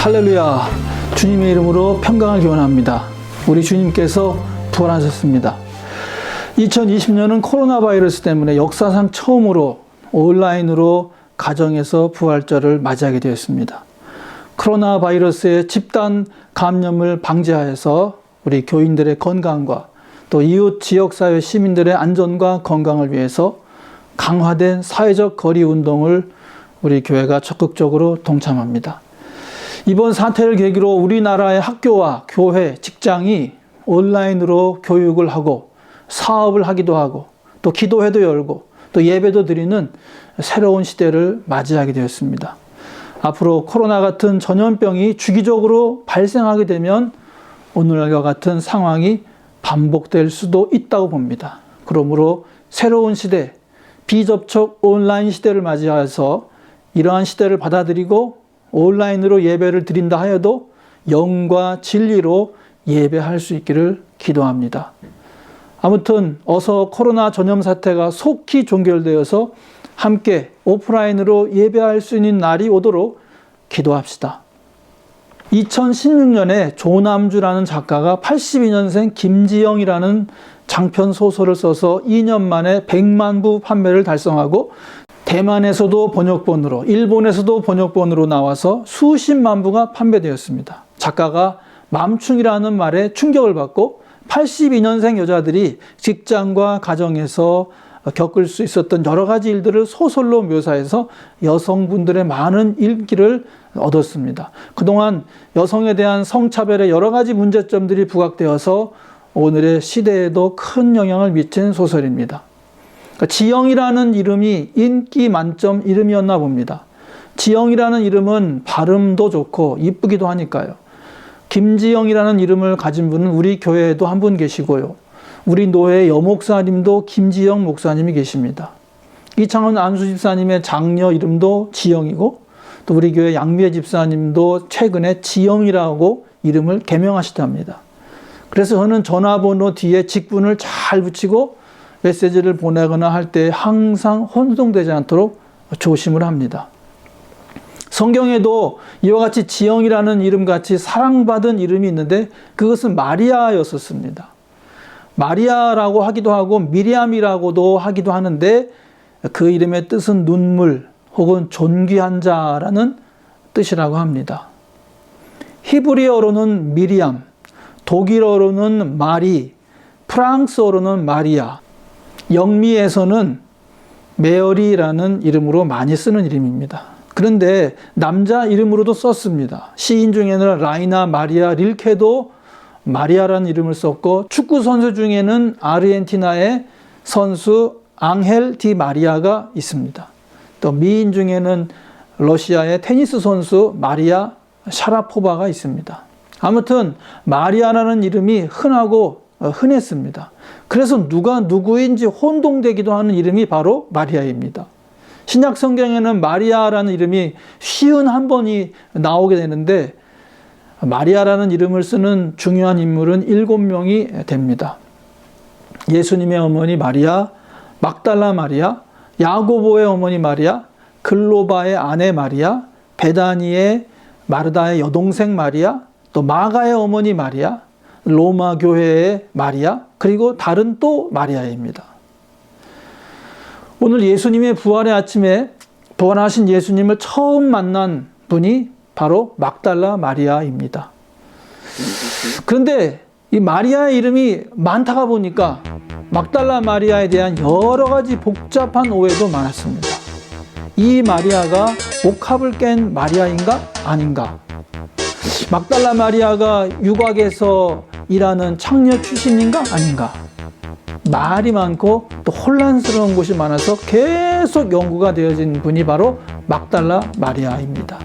할렐루야. 주님의 이름으로 평강을 기원합니다. 우리 주님께서 부활하셨습니다. 2020년은 코로나 바이러스 때문에 역사상 처음으로 온라인으로 가정에서 부활절을 맞이하게 되었습니다. 코로나 바이러스의 집단 감염을 방지하여서 우리 교인들의 건강과 또 이웃 지역사회 시민들의 안전과 건강을 위해서 강화된 사회적 거리 운동을 우리 교회가 적극적으로 동참합니다. 이번 사태를 계기로 우리나라의 학교와 교회, 직장이 온라인으로 교육을 하고 사업을 하기도 하고 또 기도회도 열고 또 예배도 드리는 새로운 시대를 맞이하게 되었습니다. 앞으로 코로나 같은 전염병이 주기적으로 발생하게 되면 오늘과 같은 상황이 반복될 수도 있다고 봅니다. 그러므로 새로운 시대, 비접촉 온라인 시대를 맞이해서 이러한 시대를 받아들이고 온라인으로 예배를 드린다 하여도 영과 진리로 예배할 수 있기를 기도합니다. 아무튼 어서 코로나 전염 사태가 속히 종결되어서 함께 오프라인으로 예배할 수 있는 날이 오도록 기도합시다. 2016년에 조남주라는 작가가 82년생 김지영이라는 장편 소설을 써서 2년 만에 100만 부 판매를 달성하고 대만에서도 번역본으로, 일본에서도 번역본으로 나와서 수십만 부가 판매되었습니다. 작가가 맘충이라는 말에 충격을 받고 82년생 여자들이 직장과 가정에서 겪을 수 있었던 여러 가지 일들을 소설로 묘사해서 여성분들의 많은 인기를 얻었습니다. 그동안 여성에 대한 성차별의 여러 가지 문제점들이 부각되어서 오늘의 시대에도 큰 영향을 미친 소설입니다. 지영이라는 이름이 인기 만점 이름이었나 봅니다. 지영이라는 이름은 발음도 좋고 이쁘기도 하니까요. 김지영이라는 이름을 가진 분은 우리 교회에도 한 분 계시고요. 우리 노회 여목사님도 김지영 목사님이 계십니다. 이창훈 안수 집사님의 장녀 이름도 지영이고 또 우리 교회 양미애 집사님도 최근에 지영이라고 이름을 개명하시답니다. 그래서 저는 전화번호 뒤에 직분을 잘 붙이고 메시지를 보내거나 할 때 항상 혼동되지 않도록 조심을 합니다. 성경에도 이와 같이 지영이라는 이름같이 사랑받은 이름이 있는데 그것은 마리아였었습니다. 마리아라고 하기도 하고 미리암이라고도 하기도 하는데 그 이름의 뜻은 눈물 혹은 존귀한 자라는 뜻이라고 합니다. 히브리어로는 미리암, 독일어로는 마리, 프랑스어로는 마리아, 영미에서는 메어리라는 이름으로 많이 쓰는 이름입니다. 그런데 남자 이름으로도 썼습니다. 시인 중에는 라이나 마리아 릴케도 마리아라는 이름을 썼고 축구 선수 중에는 아르헨티나의 선수 앙헬 디 마리아가 있습니다. 또 미인 중에는 러시아의 테니스 선수 마리아 샤라포바가 있습니다. 아무튼 마리아라는 이름이 흔하고 흔했습니다. 그래서 누가 누구인지 혼동되기도 하는 이름이 바로 마리아입니다. 신약 성경에는 마리아라는 이름이 51번이 나오게 되는데 마리아라는 이름을 쓰는 중요한 인물은 7명이 됩니다. 예수님의 어머니 마리아, 막달라 마리아, 야고보의 어머니 마리아, 글로바의 아내 마리아, 베다니의 마르다의 여동생 마리아, 또 마가의 어머니 마리아, 로마 교회의 마리아, 그리고 다른 또 마리아입니다. 오늘 예수님의 부활의 아침에 부활하신 예수님을 처음 만난 분이 바로 막달라 마리아입니다. 그런데 이 마리아의 이름이 많다가 보니까 막달라 마리아에 대한 여러 가지 복잡한 오해도 많았습니다. 이 마리아가 옥합을 깬 마리아인가 아닌가? 막달라 마리아가 유곽에서 일하는 창녀 출신인가 아닌가? 말이 많고 또 혼란스러운 곳이 많아서 계속 연구가 되어진 분이 바로 막달라 마리아입니다.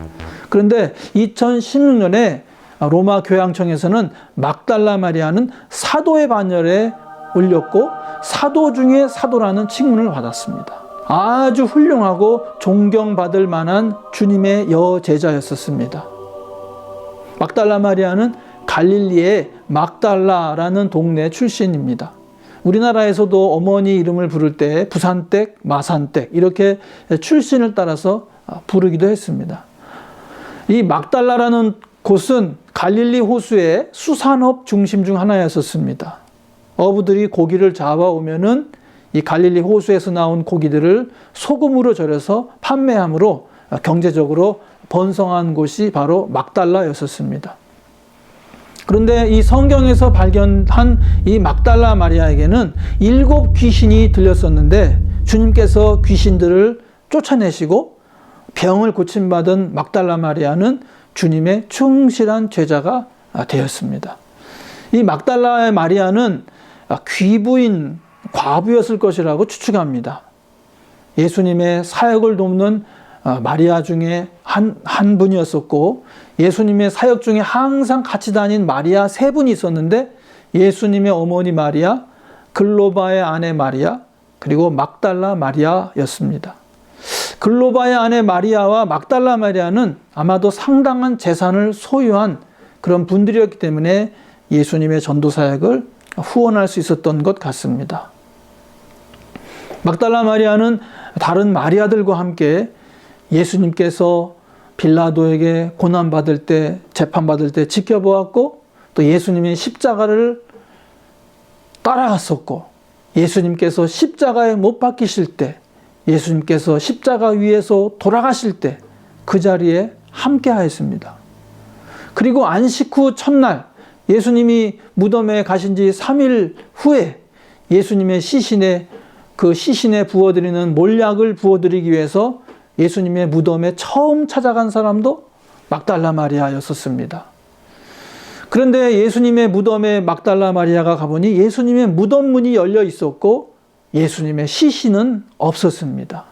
그런데 2016년에 로마 교양청에서는 막달라 마리아는 사도의 반열에 올렸고 사도 중에 사도라는 칭문을 받았습니다. 아주 훌륭하고 존경받을 만한 주님의 여제자였었습니다. 막달라 마리아는 갈릴리의 막달라라는 동네 출신입니다. 우리나라에서도 어머니 이름을 부를 때 부산댁, 마산댁 이렇게 출신을 따라서 부르기도 했습니다. 이 막달라라는 곳은 갈릴리 호수의 수산업 중심 중 하나였었습니다. 어부들이 고기를 잡아오면은 이 갈릴리 호수에서 나온 고기들을 소금으로 절여서 판매함으로 경제적으로 번성한 곳이 바로 막달라였었습니다. 그런데 이 성경에서 발견한 이 막달라 마리아에게는 7 귀신이 들렸었는데 주님께서 귀신들을 쫓아내시고 병을 고침받은 막달라 마리아는 주님의 충실한 제자가 되었습니다. 이 막달라의 마리아는 귀부인 과부였을 것이라고 추측합니다. 예수님의 사역을 돕는 마리아 중에 한 분이었었고, 예수님의 사역 중에 항상 같이 다닌 마리아 3분이 있었는데, 예수님의 어머니 마리아, 글로바의 아내 마리아, 그리고 막달라 마리아였습니다. 글로바의 아내 마리아와 막달라 마리아는 아마도 상당한 재산을 소유한 그런 분들이었기 때문에 예수님의 전도 사역을 후원할 수 있었던 것 같습니다. 막달라 마리아는 다른 마리아들과 함께 예수님께서 빌라도에게 고난받을 때, 재판받을 때 지켜보았고, 또 예수님의 십자가를 따라갔었고, 예수님께서 십자가에 못 박히실 때, 예수님께서 십자가 위에서 돌아가실 때 그 자리에 함께 하였습니다. 그리고 안식 후 첫날 예수님이 무덤에 가신 지 3일 후에 예수님의 시신에 부어드리는 몰약을 부어드리기 위해서 예수님의 무덤에 처음 찾아간 사람도 막달라 마리아였었습니다. 그런데 예수님의 무덤에 막달라 마리아가 가보니 예수님의 무덤 문이 열려 있었고 예수님의 시신은 없었습니다.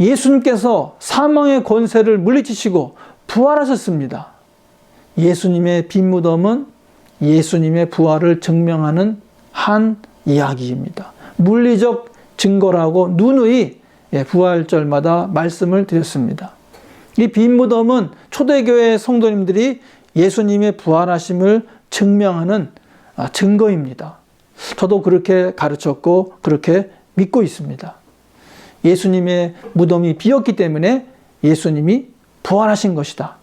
예수님께서 사망의 권세를 물리치시고 부활하셨습니다. 예수님의 빈 무덤은 예수님의 부활을 증명하는 한 이야기입니다. 물리적 증거라고 누누이 부활절마다 말씀을 드렸습니다. 이 빈 무덤은 초대교회 성도님들이 예수님의 부활하심을 증명하는 증거입니다. 저도 그렇게 가르쳤고 그렇게 믿고 있습니다. 예수님의 무덤이 비었기 때문에 예수님이 부활하신 것이다.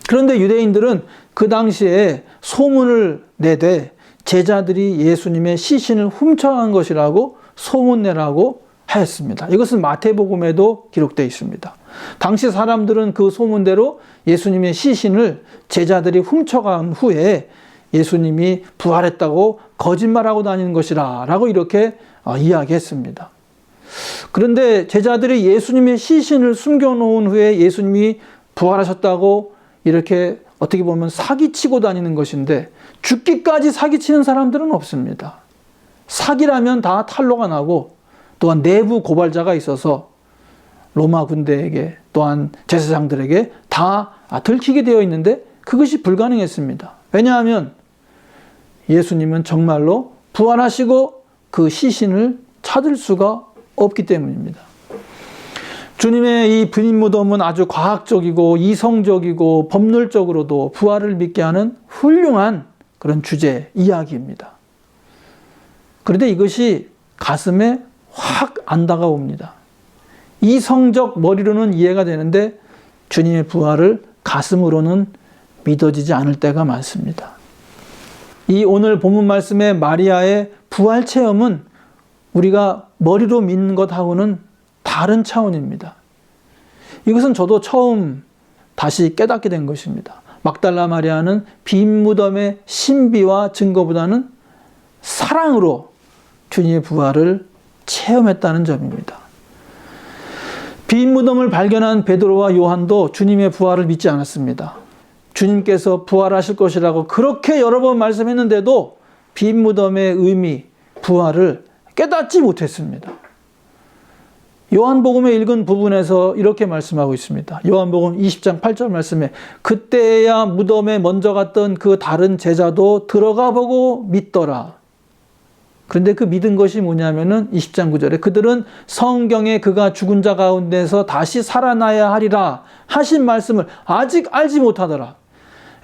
그런데 유대인들은 그 당시에 소문을 내되 제자들이 예수님의 시신을 훔쳐간 것이라고 소문내라고 하였습니다. 이것은 마태복음에도 기록되어 있습니다. 당시 사람들은 그 소문대로 예수님의 시신을 제자들이 훔쳐간 후에 예수님이 부활했다고 거짓말하고 다니는 것이라 라고 이렇게 이야기했습니다. 그런데 제자들이 예수님의 시신을 숨겨놓은 후에 예수님이 부활하셨다고 이렇게 어떻게 보면 사기치고 다니는 것인데 죽기까지 사기치는 사람들은 없습니다. 사기라면 다 탄로가 나고 또한 내부 고발자가 있어서 로마 군대에게 또한 제사장들에게 다 들키게 되어 있는데 그것이 불가능했습니다. 왜냐하면 예수님은 정말로 부활하시고 그 시신을 찾을 수가 없기 때문입니다. 주님의 이 빈 무덤은 아주 과학적이고 이성적이고 법률적으로도 부활을 믿게 하는 훌륭한 그런 주제, 이야기입니다. 그런데 이것이 가슴에 확 안 다가옵니다. 이성적 머리로는 이해가 되는데 주님의 부활을 가슴으로는 믿어지지 않을 때가 많습니다. 이 오늘 본문 말씀의 마리아의 부활 체험은 우리가 머리로 믿는 것하고는 다른 차원입니다. 이것은 저도 처음 다시 깨닫게 된 것입니다. 막달라 마리아는 빈 무덤의 신비와 증거보다는 사랑으로 주님의 부활을 체험했다는 점입니다. 빈 무덤을 발견한 베드로와 요한도 주님의 부활을 믿지 않았습니다. 주님께서 부활하실 것이라고 그렇게 여러 번 말씀했는데도 빈 무덤의 의미, 부활을 깨닫지 못했습니다. 요한복음에 읽은 부분에서 이렇게 말씀하고 있습니다. 요한복음 20장 8절 말씀에 그때야 무덤에 먼저 갔던 그 다른 제자도 들어가 보고 믿더라. 그런데 그 믿은 것이 뭐냐면은 20장 9절에 그들은 성경에 그가 죽은 자 가운데서 다시 살아나야 하리라 하신 말씀을 아직 알지 못하더라.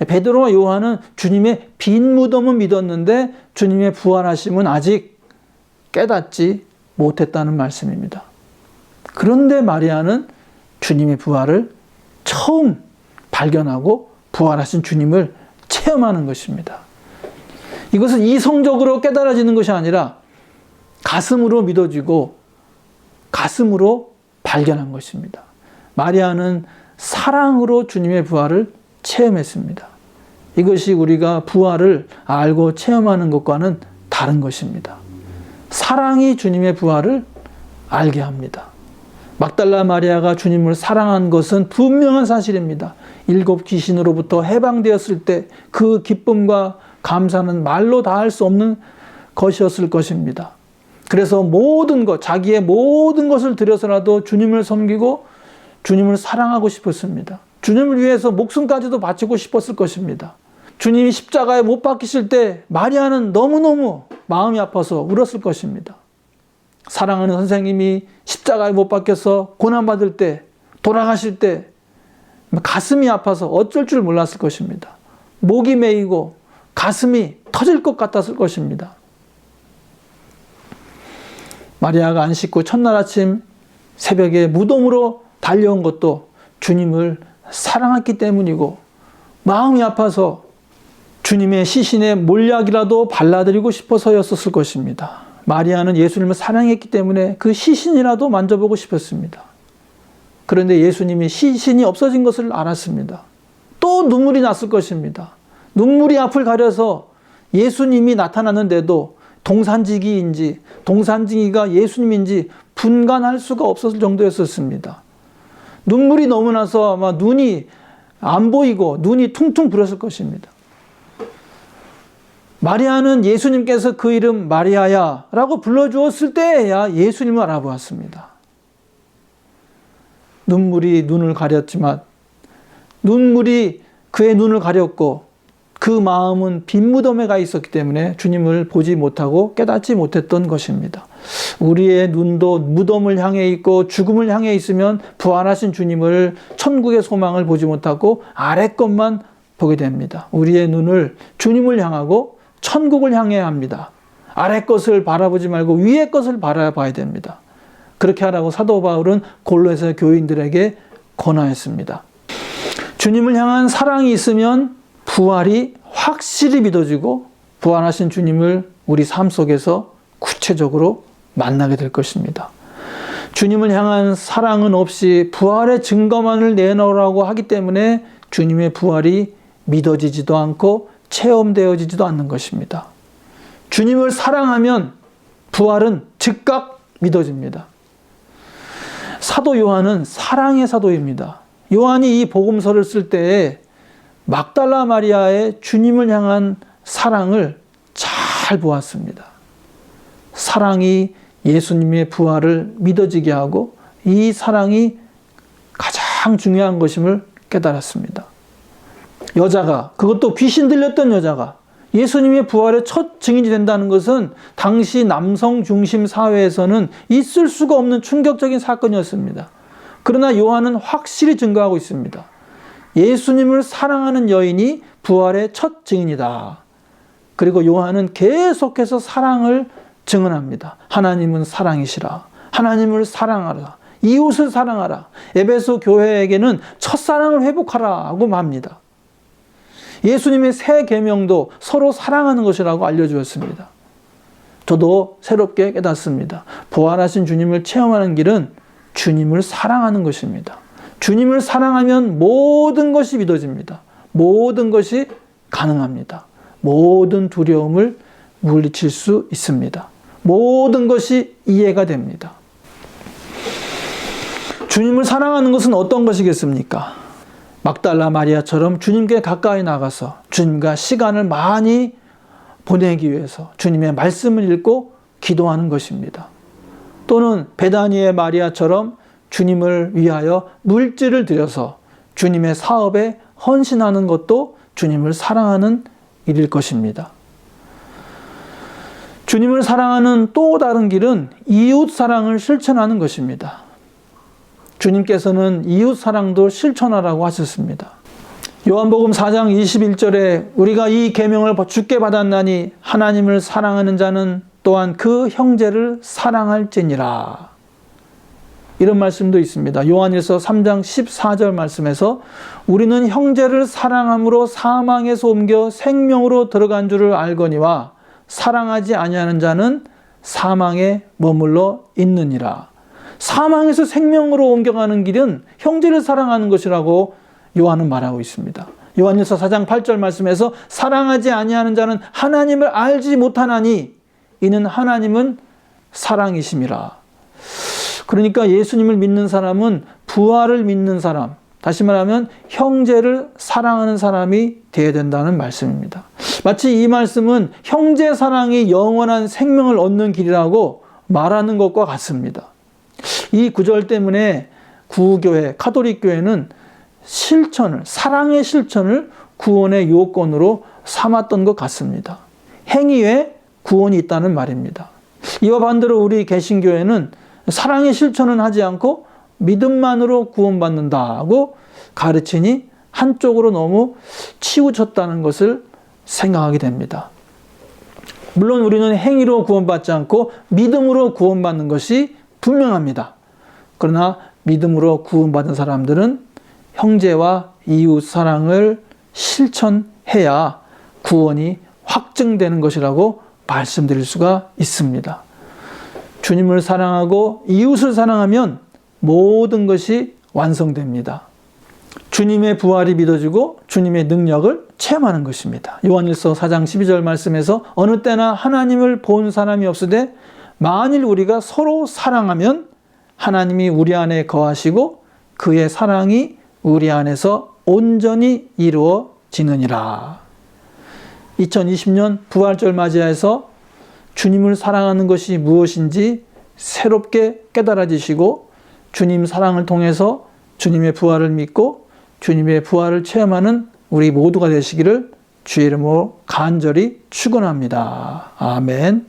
베드로와 요한은 주님의 빈 무덤은 믿었는데 주님의 부활하심은 아직 깨닫지 못했다는 말씀입니다. 그런데 마리아는 주님의 부활을 처음 발견하고 부활하신 주님을 체험하는 것입니다. 이것은 이성적으로 깨달아지는 것이 아니라 가슴으로 믿어지고 가슴으로 발견한 것입니다. 마리아는 사랑으로 주님의 부활을 체험했습니다. 이것이 우리가 부활을 알고 체험하는 것과는 다른 것입니다. 사랑이 주님의 부활을 알게 합니다. 막달라 마리아가 주님을 사랑한 것은 분명한 사실입니다. 7 귀신으로부터 해방되었을 때 그 기쁨과 감사는 말로 다할 수 없는 것이었을 것입니다. 그래서 모든 것, 자기의 모든 것을 들여서라도 주님을 섬기고 주님을 사랑하고 싶었습니다. 주님을 위해서 목숨까지도 바치고 싶었을 것입니다. 주님이 십자가에 못 박히실 때 마리아는 너무너무 마음이 아파서 울었을 것입니다. 사랑하는 선생님이 십자가에 못 박혀서 고난받을 때, 돌아가실 때 가슴이 아파서 어쩔 줄 몰랐을 것입니다. 목이 메이고 가슴이 터질 것 같았을 것입니다. 마리아가 안 씻고 첫날 아침 새벽에 무덤으로 달려온 것도 주님을 사랑했기 때문이고 마음이 아파서 주님의 시신에 몰약이라도 발라드리고 싶어서였었을 것입니다. 마리아는 예수님을 사랑했기 때문에 그 시신이라도 만져보고 싶었습니다. 그런데 예수님이 시신이 없어진 것을 알았습니다. 또 눈물이 났을 것입니다. 눈물이 앞을 가려서 예수님이 나타났는데도 동산지기인지 동산지기가 예수님인지 분간할 수가 없었을 정도였었습니다. 눈물이 너무 나서 아마 눈이 안 보이고 눈이 퉁퉁 불었을 것입니다. 마리아는 예수님께서 그 이름 마리아야 라고 불러주었을 때야 예수님을 알아보았습니다. 눈물이 눈을 가렸지만 눈물이 그의 눈을 가렸고 그 마음은 빈 무덤에 가 있었기 때문에 주님을 보지 못하고 깨닫지 못했던 것입니다. 우리의 눈도 무덤을 향해 있고 죽음을 향해 있으면 부활하신 주님을 천국의 소망을 보지 못하고 아래 것만 보게 됩니다. 우리의 눈을 주님을 향하고 천국을 향해야 합니다. 아래 것을 바라보지 말고 위의 것을 바라봐야 됩니다. 그렇게 하라고 사도 바울은 골로새 교인들에게 권하였습니다. 주님을 향한 사랑이 있으면 부활이 확실히 믿어지고 부활하신 주님을 우리 삶 속에서 구체적으로 만나게 될 것입니다. 주님을 향한 사랑은 없이 부활의 증거만을 내놓으라고 하기 때문에 주님의 부활이 믿어지지도 않고 체험되어지지도 않는 것입니다. 주님을 사랑하면 부활은 즉각 믿어집니다. 사도 요한은 사랑의 사도입니다. 요한이 이 복음서를 쓸 때에 막달라 마리아의 주님을 향한 사랑을 잘 보았습니다. 사랑이 예수님의 부활을 믿어지게 하고 이 사랑이 가장 중요한 것임을 깨달았습니다. 여자가, 그것도 귀신 들렸던 여자가 예수님의 부활의 첫 증인이 된다는 것은 당시 남성 중심 사회에서는 있을 수가 없는 충격적인 사건이었습니다. 그러나 요한은 확실히 증거하고 있습니다. 예수님을 사랑하는 여인이 부활의 첫 증인이다. 그리고 요한은 계속해서 사랑을 증언합니다. 하나님은 사랑이시라. 하나님을 사랑하라. 이웃을 사랑하라. 에베소 교회에게는 첫사랑을 회복하라 하고 합니다. 예수님의 새 계명도 서로 사랑하는 것이라고 알려주었습니다. 저도 새롭게 깨닫습니다. 부활하신 주님을 체험하는 길은 주님을 사랑하는 것입니다. 주님을 사랑하면 모든 것이 믿어집니다. 모든 것이 가능합니다. 모든 두려움을 물리칠 수 있습니다. 모든 것이 이해가 됩니다. 주님을 사랑하는 것은 어떤 것이겠습니까? 막달라 마리아처럼 주님께 가까이 나가서 주님과 시간을 많이 보내기 위해서 주님의 말씀을 읽고 기도하는 것입니다. 또는 베다니의 마리아처럼 주님을 위하여 물질을 들여서 주님의 사업에 헌신하는 것도 주님을 사랑하는 일일 것입니다. 주님을 사랑하는 또 다른 길은 이웃 사랑을 실천하는 것입니다. 주님께서는 이웃 사랑도 실천하라고 하셨습니다. 요한복음 4장 21절에 우리가 이 계명을 주께 받았나니 하나님을 사랑하는 자는 또한 그 형제를 사랑할지니라. 이런 말씀도 있습니다. 요한일서 3장 14절 말씀에서 우리는 형제를 사랑함으로 사망에서 옮겨 생명으로 들어간 줄을 알거니와 사랑하지 아니하는 자는 사망에 머물러 있느니라. 사망에서 생명으로 옮겨가는 길은 형제를 사랑하는 것이라고 요한은 말하고 있습니다. 요한일서 4장 8절 말씀에서 사랑하지 아니하는 자는 하나님을 알지 못하나니 이는 하나님은 사랑이심이라. 그러니까 예수님을 믿는 사람은 부활을 믿는 사람, 다시 말하면 형제를 사랑하는 사람이 되어야 된다는 말씀입니다. 마치 이 말씀은 형제 사랑이 영원한 생명을 얻는 길이라고 말하는 것과 같습니다. 이 구절 때문에 구교회, 카톨릭 교회는 사랑의 실천을 구원의 요건으로 삼았던 것 같습니다. 행위에 구원이 있다는 말입니다. 이와 반대로 우리 개신교회는 사랑의 실천은 하지 않고 믿음만으로 구원받는다고 가르치니 한쪽으로 너무 치우쳤다는 것을 생각하게 됩니다. 물론 우리는 행위로 구원받지 않고 믿음으로 구원받는 것이 분명합니다. 그러나 믿음으로 구원받은 사람들은 형제와 이웃 사랑을 실천해야 구원이 확증되는 것이라고 말씀드릴 수가 있습니다. 주님을 사랑하고 이웃을 사랑하면 모든 것이 완성됩니다. 주님의 부활이 믿어지고 주님의 능력을 체험하는 것입니다. 요한일서 4장 12절 말씀에서 어느 때나 하나님을 본 사람이 없으되 만일 우리가 서로 사랑하면 하나님이 우리 안에 거하시고 그의 사랑이 우리 안에서 온전히 이루어지느니라. 2020년 부활절 맞이해서 주님을 사랑하는 것이 무엇인지 새롭게 깨달아지시고 주님 사랑을 통해서 주님의 부활을 믿고 주님의 부활을 체험하는 우리 모두가 되시기를 주의 이름으로 간절히 축원합니다. 아멘.